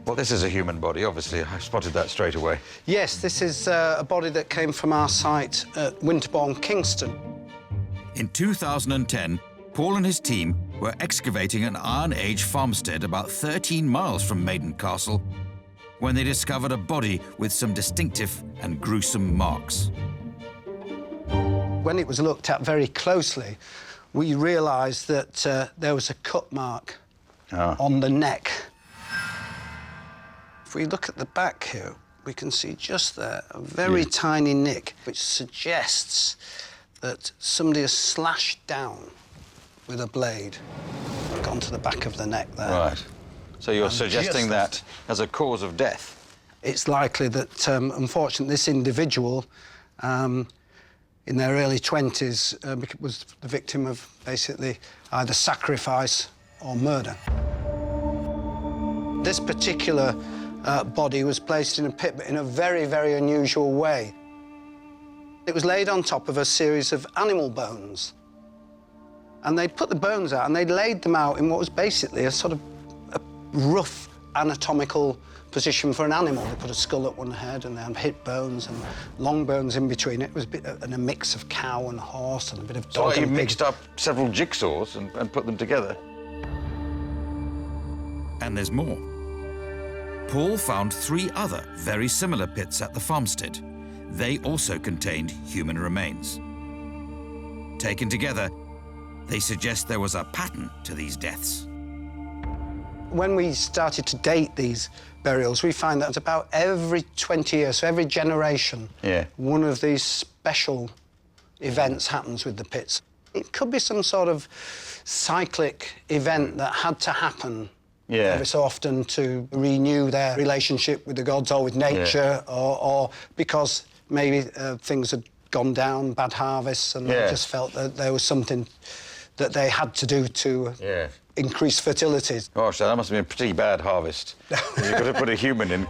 Well, this is a human body, obviously. I spotted that straight away. Yes, this is a body that came from our site at Winterbourne, Kingston. In 2010, Paul and his team were excavating an Iron Age farmstead about 13 miles from Maiden Castle when they discovered a body with some distinctive and gruesome marks. When it was looked at very closely, we realised that there was a cut mark on the neck. If we look at the back here, we can see just there a very tiny nick, which suggests that somebody has slashed down with a blade onto the back of the neck there. Right. So you're suggesting that as a cause of death? It's likely that, unfortunately, this individual, in their early 20s, was the victim of basically either sacrifice or murder. This particular body was placed in a pit, but in a very, very unusual way. It was laid on top of a series of animal bones. And they put the bones out and they laid them out in what was basically a sort of a rough anatomical position for an animal. They put a skull at one head and then hip bones and long bones in between. It was a mix of cow and horse and a bit of dog. So you mixed up several jigsaws and put them together? And there's more. Paul found 3 other very similar pits at the farmstead. They also contained human remains. Taken together, they suggest there was a pattern to these deaths. When we started to date these burials, we find that about every 20 years, so every generation, one of these special events happens with the pits. It could be some sort of cyclic event that had to happen every so often to renew their relationship with the gods or with nature, or because maybe things had gone down, bad harvests, and they just felt that there was something that they had to do to increase fertility. Gosh, that must have been a pretty bad harvest. You've got to put a human in.